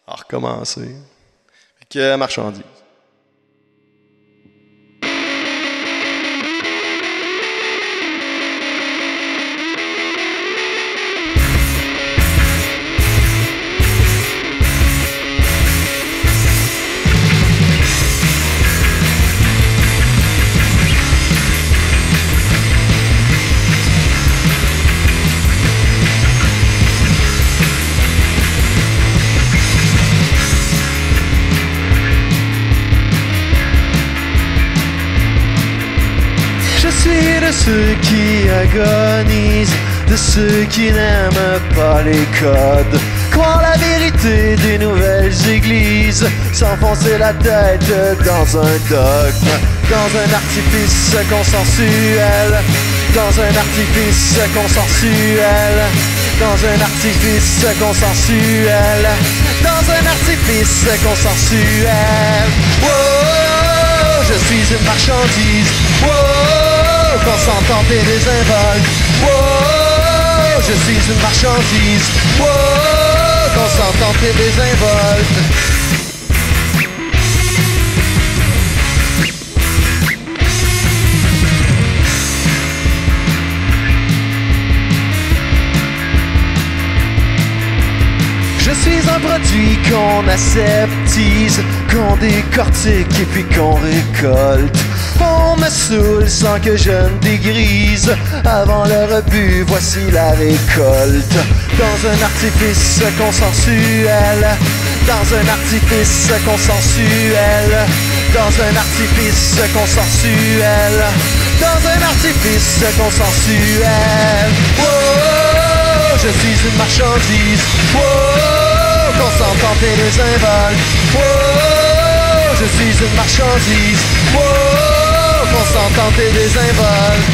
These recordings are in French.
à recommencer. Fait que marchandise. Je suis de ceux qui agonisent, de ceux qui n'aiment pas les codes. Croire la vérité des nouvelles églises, s'enfoncer la tête dans un dogme, dans un artifice consensuel, dans un artifice consensuel, dans un artifice consensuel, dans un artifice consensuel. Wow, je suis une marchandise. Wow, consentant et désinvolte. Wow, je suis une marchandise. Wow, consentant et désinvolte. Je suis un produit qu'on aseptise, qu'on décortique et puis qu'on récolte. On me saoule sans que je ne dégrise. Avant le rebut, voici la récolte. Dans un artifice consensuel, dans un artifice consensuel, dans un artifice consensuel, dans un artifice consensuel. Oh, je suis une marchandise. Oh, consentante et désinvolte. Oh, je suis une marchandise. Oh, consentante et désinvolte.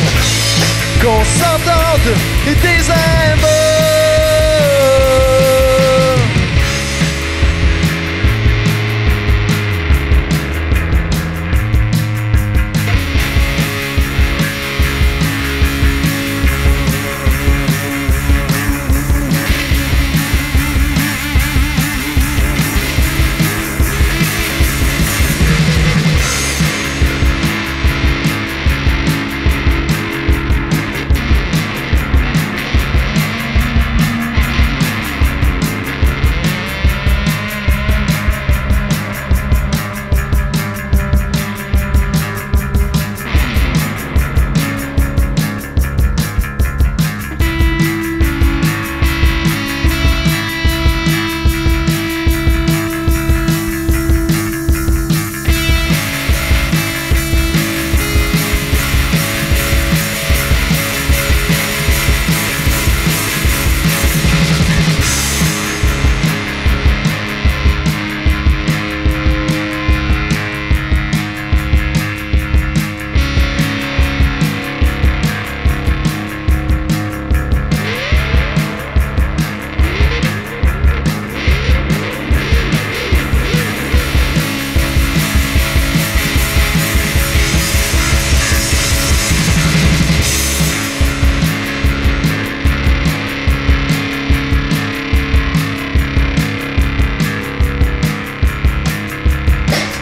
Consentante et désinvolte.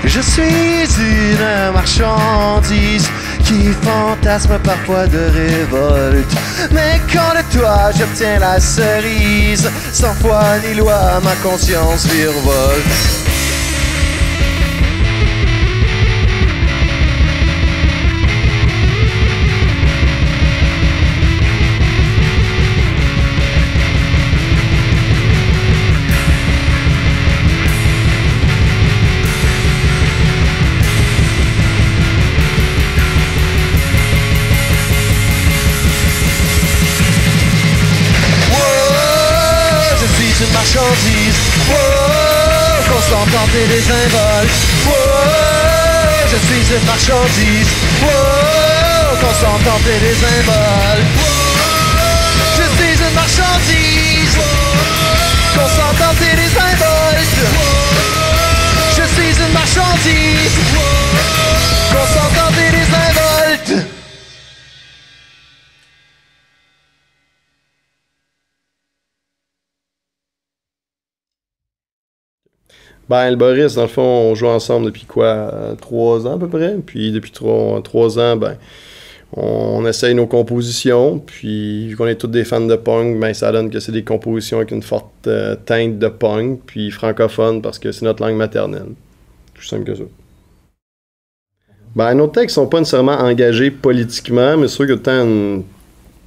Je suis une marchandise qui fantasme parfois de révolte. Mais quand de toi j'obtiens la cerise, sans foi ni loi ma conscience virevolte. Une marchandise, oh, consentante et désinvolte. Oh, je suis une marchandise, oh, consentante et désinvolte. Je suis une marchandise, consentante et désinvolte. Je suis une marchandise, consentante et désinvolte. Ben, le Boris, dans le fond, on joue ensemble depuis quoi? 3 ans à peu près. Puis depuis 3 ans, ben, on essaye nos compositions. Puis vu qu'on est tous des fans de punk, ben, ça donne que c'est des compositions avec une forte teinte de punk. Puis francophone parce que c'est notre langue maternelle. Tout simple que ça. Ben, nos textes sont pas nécessairement engagés politiquement, mais c'est sûr que tant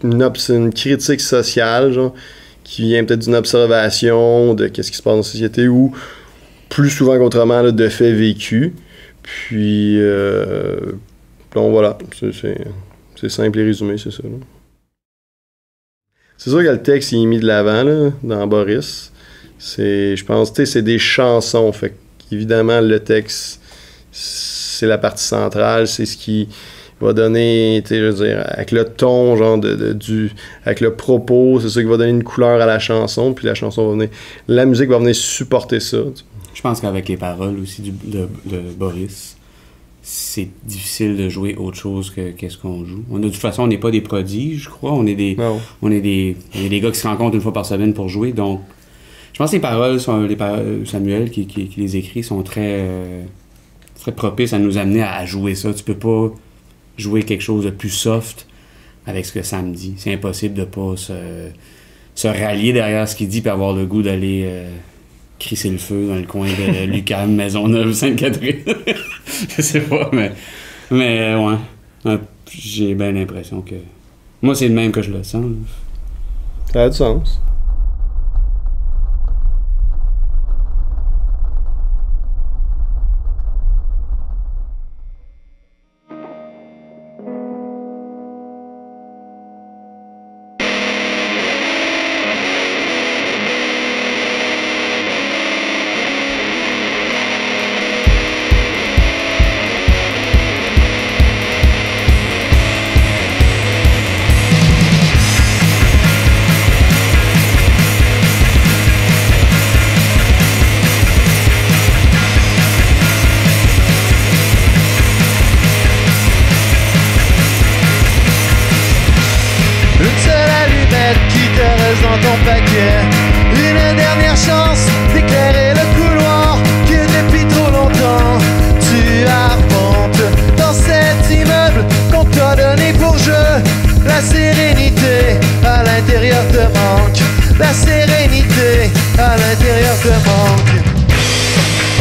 une critique sociale, genre, qui vient peut-être d'une observation de qu'est-ce qui se passe dans la société ou plus souvent qu'autrement là, de faits vécus. Puis, donc voilà, c'est simple et résumé, c'est ça. Là. C'est sûr que le texte il est mis de l'avant là, dans Boris. Je pense, tu sais, c'est des chansons. Fait qu'évidemment, le texte, c'est la partie centrale, c'est ce qui va donner, tu sais, je veux dire, avec le ton, genre, avec le propos, c'est ça qui va donner une couleur à la chanson, puis la musique va venir supporter ça. Tu sais. Je pense qu'avec les paroles aussi de Boris, c'est difficile de jouer autre chose que qu'est-ce qu'on joue. De toute façon, on n'est pas des prodiges, je crois. On est des gars qui se rencontrent une fois par semaine pour jouer. Donc, je pense que les paroles, Samuel qui les écrit sont très propices à nous amener à jouer ça. Tu peux pas jouer quelque chose de plus soft avec ce que Sam dit. C'est impossible de pas se rallier derrière ce qu'il dit et avoir le goût d'aller crisser le feu dans le coin de l'UQAM, Maisonneuve, Sainte-Catherine. Je sais pas, mais ouais. J'ai bien l'impression que... Moi, c'est le même que je le sens. Ça a du sens. Dans ton paquet, une dernière chance d'éclairer le couloir que depuis trop longtemps tu arpentes dans cet immeuble qu'on t'a donné pour jeu. La sérénité à l'intérieur te manque, la sérénité à l'intérieur te manque.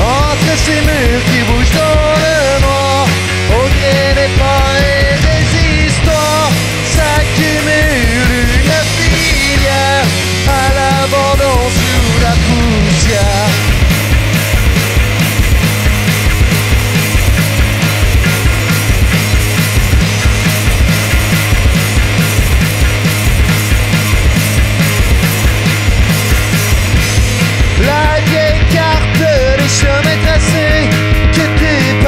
Entre ces murs qui bougent dans le noir, au gré des pas et des histoires, s'accumule une filière à l'abandon sous la poussière. La vieille carte des chemins tracés que tes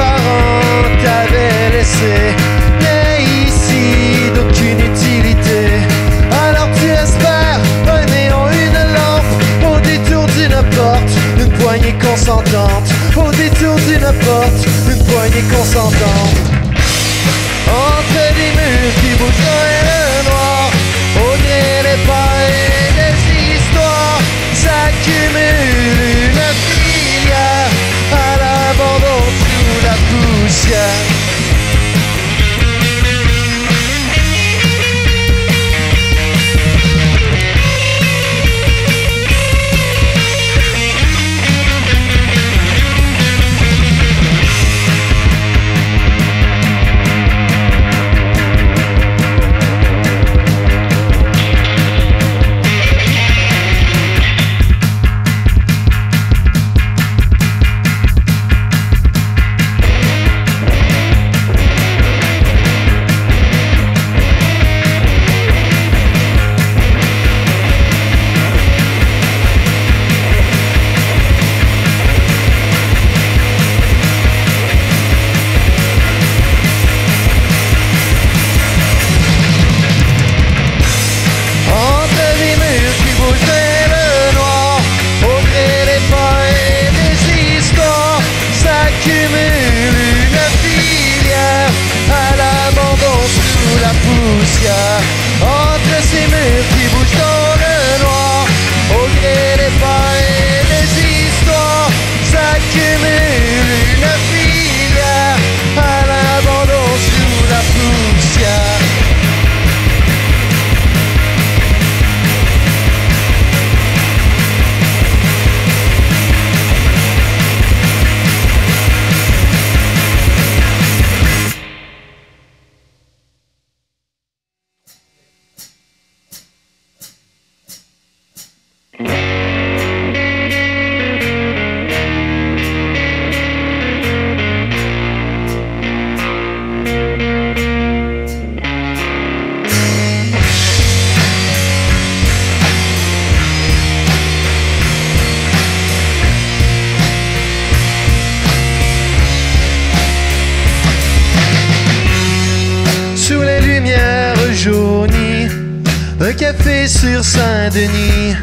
café sur Saint-Denis.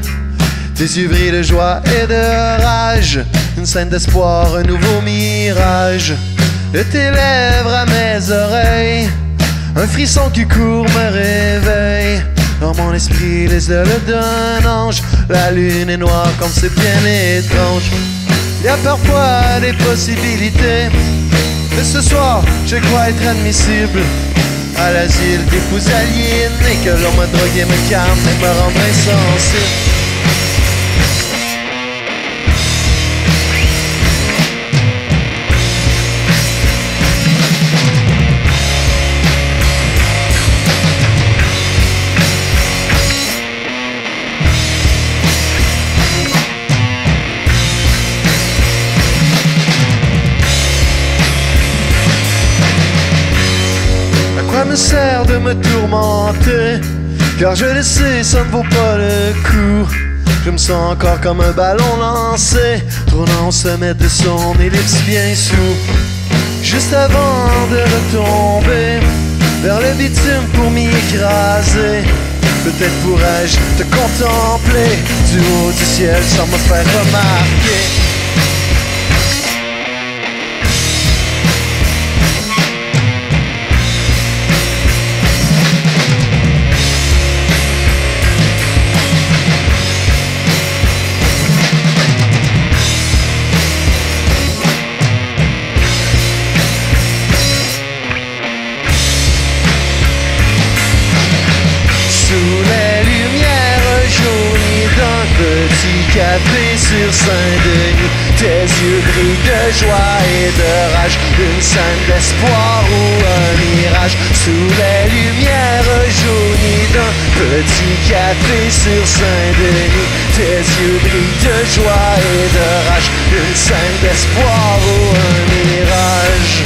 Tes yeux brillent de joie et de rage. Une scène d'espoir, un nouveau mirage. De tes lèvres à mes oreilles, un frisson qui court me réveille. Dans mon esprit, les ailes d'un ange. La lune est noire comme c'est bien étrange. Y a parfois des possibilités, mais ce soir, je crois être admissible à l'asile des fous aliénés. Que l'on me drogue et me calme et me rendre insensible. Ça me sert de me tourmenter, car je le sais, ça ne vaut pas le coup. Je me sens encore comme un ballon lancé, tournant au sommet de son ellipse bien sous. Juste avant de retomber vers le bitume pour m'y écraser, peut-être pourrais-je te contempler du haut du ciel sans me faire remarquer. Café sur Saint-Denis, tes yeux brillent de joie et de rage. Une scène d'espoir ou un mirage, sous les lumières jaunies d'un petit café sur Saint-Denis. Tes yeux brillent de joie et de rage. Une scène d'espoir ou un mirage.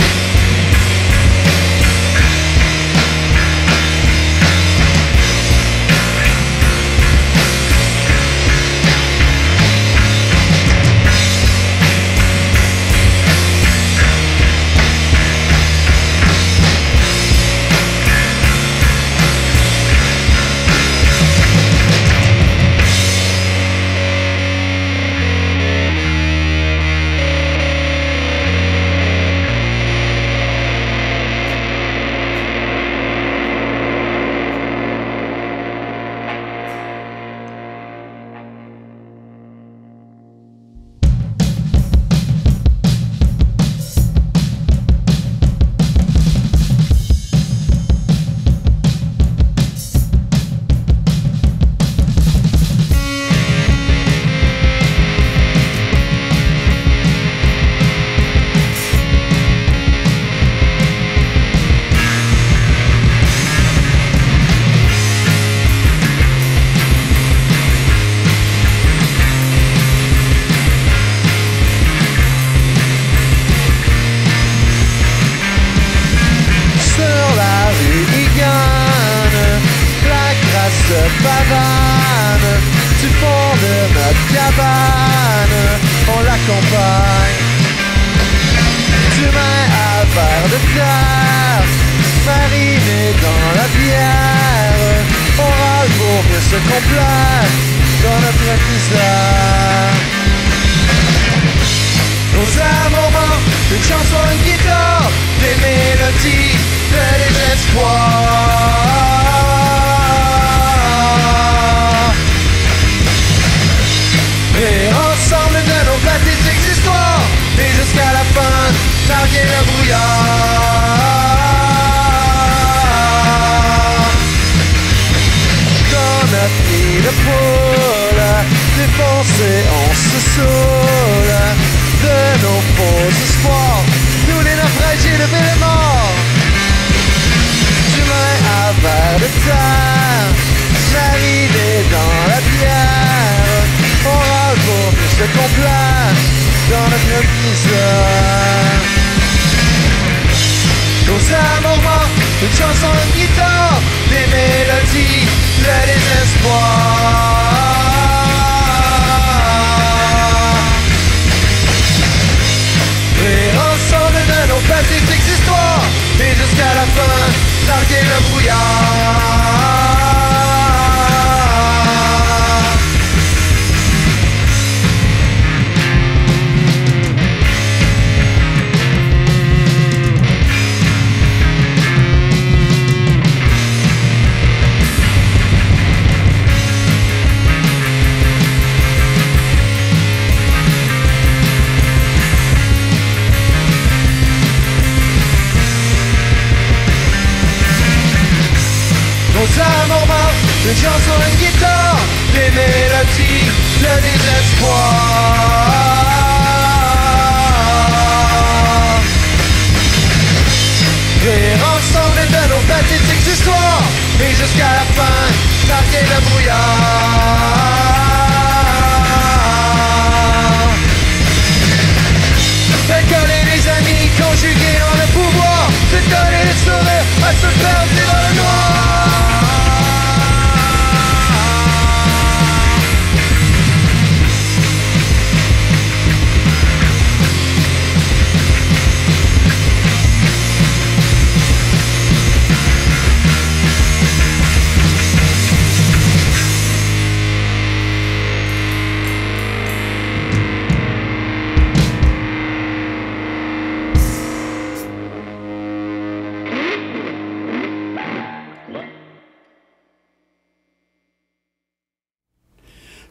Pavane, du fond de notre cabane, on l'accompagne. D'humain à verre de terre, mariné dans la bière, on râle pour mieux se complaire dans notre misère. Nos amours, une chanson, une guitare, des mélodies, de désespoir. Et ensemble de nos pathétiques histoires, et jusqu'à la fin, narguer le brouillard. Dans notre nid de poule, défoncé, on se saoule de nos faux espoirs, nous les naufragés de belles morts. D'humain à verre de terre, mariné dans la bière, on râle pour mieux se complaire dans notre misère. Nos amours morts, une chanson, une guitare, des mélodies, le désespoir. Et ensemble de nos pathétiques histoires, et jusqu'à la fin, narguer le brouillard. Une chanson, une guitare, des mélodies, le désespoir. Rire ensemble de nos pathétiques histoires, et jusqu'à la fin, larguer le brouillard. Faire coller les amis, conjugués en le pouvoir, se donner les sourires, à se perdre dans le noir.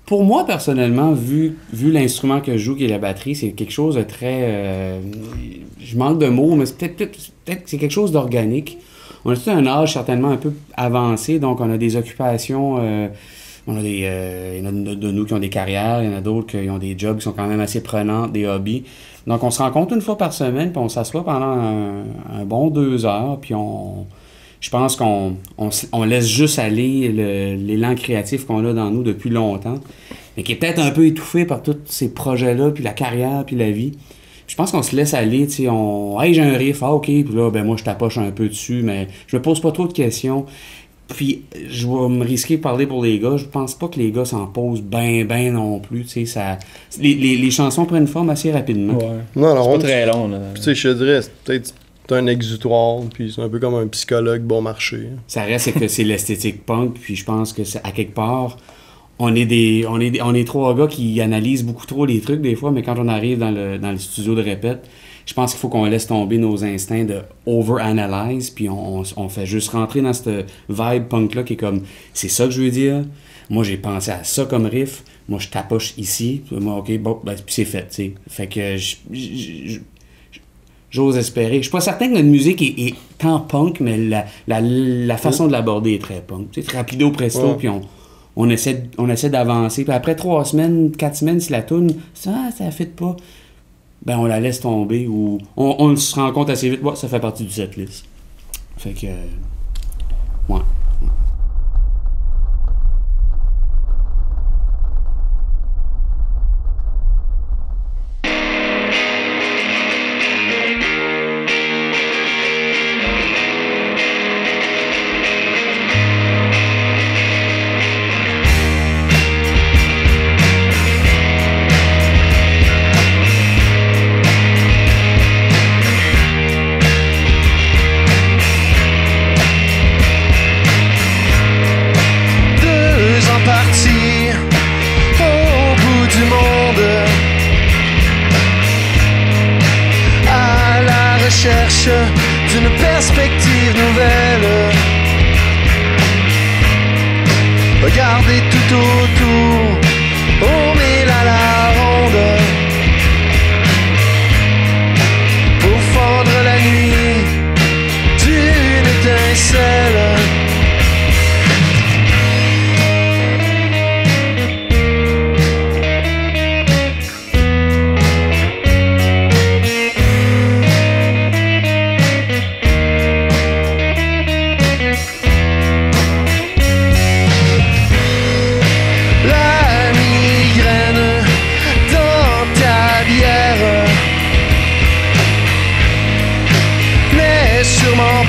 Pour moi, personnellement, vu l'instrument que je joue, qui est la batterie, c'est quelque chose de très... je manque de mots, mais c'est peut-être c'est quelque chose d'organique. On a tout un âge certainement un peu avancé, donc on a des occupations... on a il y en a de nous qui ont des carrières, il y en a d'autres qui ont des jobs qui sont quand même assez prenants, des hobbies. Donc on se rencontre une fois par semaine, puis on s'assoit pendant un bon 2 heures, puis je pense qu'on laisse juste aller l'élan créatif qu'on a dans nous depuis longtemps, mais qui est peut-être un peu étouffé par tous ces projets-là, puis la carrière, puis la vie. Puis je pense qu'on se laisse aller, tu sais, hey, j'ai un riff, ok, puis là, ben moi, je tapoche un peu dessus, mais je me pose pas trop de questions. Puis, je vais me risquer de parler pour les gars, je pense pas que les gars s'en posent ben non plus, tu sais, ça... Les chansons prennent forme assez rapidement. Ouais. Non, c'est pas très long, là. Tu sais, je te dirais, c'est peut-être un exutoire, puis c'est un peu comme un psychologue bon marché. Ça reste que c'est l'esthétique punk, puis je pense que à quelque part, on est 3 gars qui analysent beaucoup trop les trucs des fois, mais quand on arrive dans le studio de répète, je pense qu'il faut qu'on laisse tomber nos instincts de over-analyze, puis on fait juste rentrer dans cette vibe punk-là qui est comme, c'est ça que je veux dire, moi j'ai pensé à ça comme riff, moi je tapoche ici, moi ok, bon, ben, puis c'est fait, tu sais. Fait que j'ose espérer. Je suis pas certain que notre musique est tant punk, mais la façon de l'aborder est très punk. Tu sais, rapido presto, puis on essaie d'avancer. Puis après 3 semaines, 4 semaines, si la toune, ça fit pas, ben on la laisse tomber ou on se rend compte assez vite, ça fait partie du setlist. Fait que... ouais. D'une perspective nouvelle. Regardez tout autour, on met la ronde pour fendre la nuit d'une étincelle.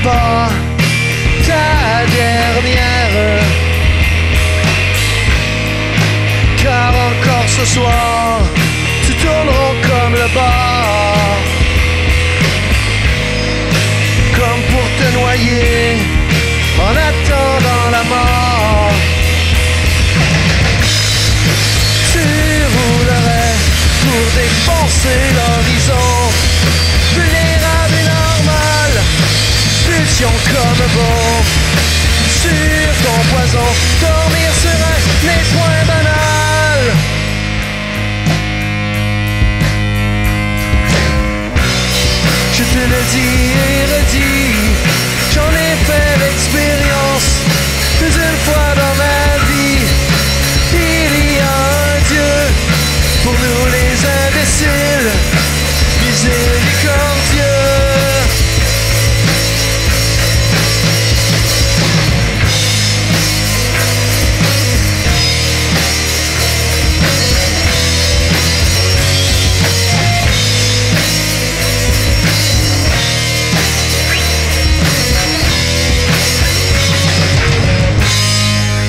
Pas ta dernière, car encore ce soir tu tourneras comme le bord, comme pour te noyer en attendant la mort. Tu roulerais pour défoncer l'horizon, vulnérable et normal, comme bon, sur ton poison, dormir serein n'est point banal. Je te le dis et redis, j'en ai fait l'expérience plus une fois dans ma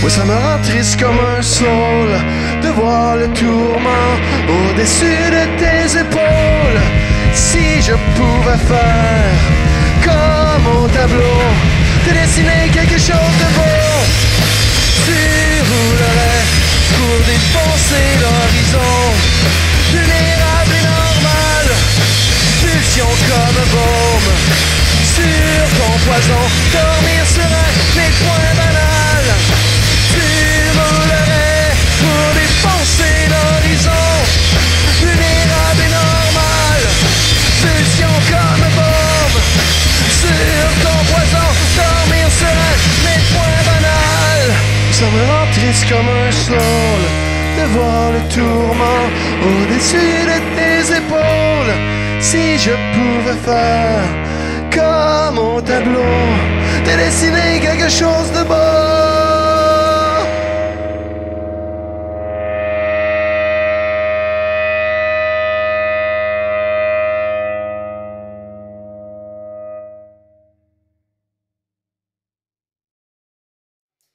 Moi ça me rend triste comme un saule de voir le tourment au-dessus de tes épaules. Si je pouvais faire comme au tableau, te dessiner quelque chose de beau, tu roulerais pour défoncer l'horizon, vulnérable et normal, pulsion comme baume sur ton poison, dormir serein mais point banal. Tu roulerais pour défoncer l'horizon, vulnérable et normal, pulsion comme baume sur ton poison, dormir serein mais point banal. Ça me rend triste comme un saule de voir le tourment au-dessus de tes épaules. Si je pouvais faire comme au tableau, te dessiner quelque chose de beau.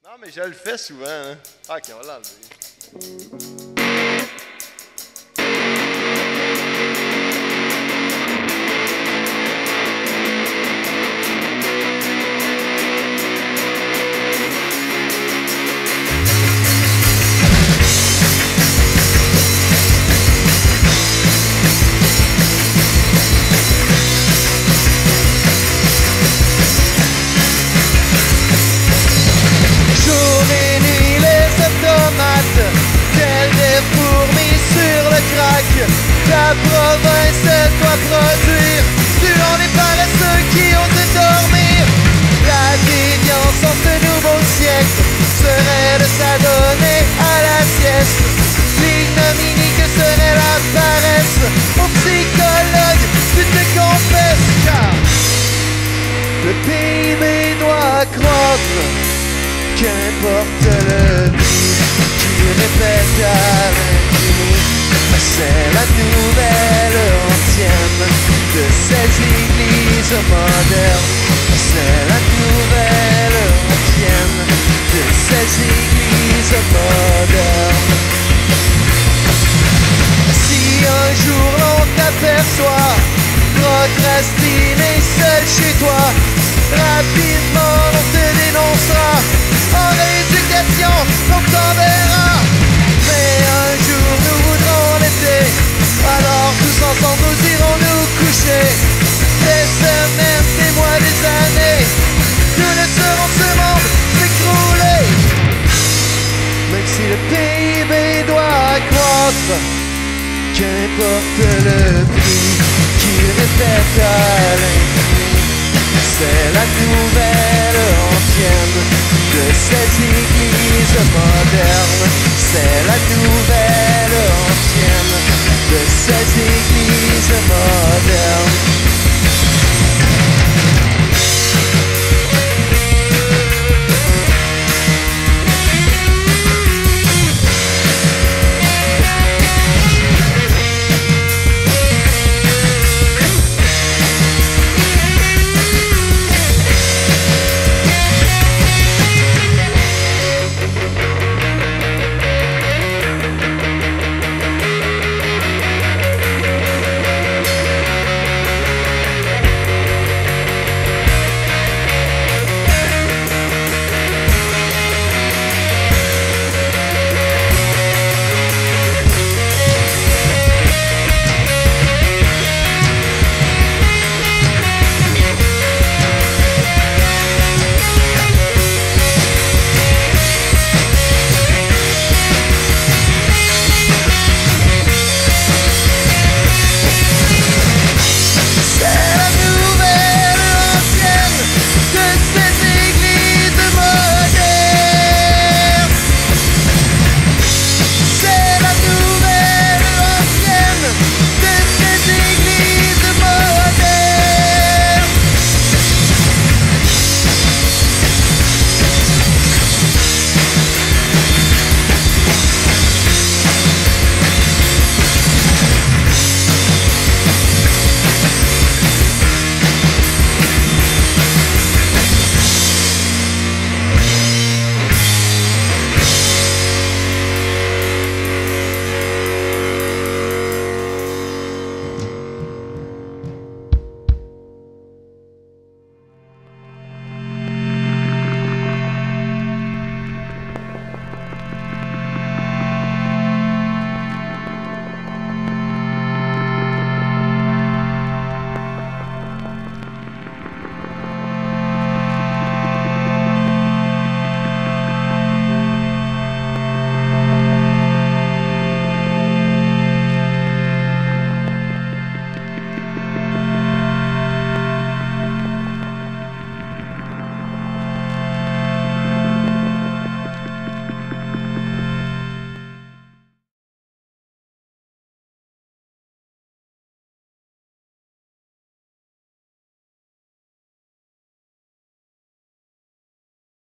Non, mais je le fais souvent. Hein. Ah, ok, on va l'enlever. La province, elle doit produire durant les paresseux qui ont de dormir. La déviance en ce nouveau siècle serait de s'adonner à la sieste. L'ignominie que serait la paresse, au psychologue tu te confesses, car le PIB doit croître, qu'importe le prix qui répète à l'infini. C'est la nouvelle antienne de ces églises modernes. C'est la nouvelle antienne de ces églises modernes. Si un jour l'on t'aperçoit procrastiner seul chez toi, rapidement on te dénoncera. En rééducation on t'enverra. Mais un jour nous voudrons l'été, alors tous ensemble nous irons nous coucher. Des semaines, des mois, des années, nous laisserons ce monde s'écrouler. Même si le PIB doit croître, qu'importe le prix qu'il répète à l'infini. C'est la nouvelle antienne de ces églises modernes. C'est la nouvelle antienne de ces églises modernes.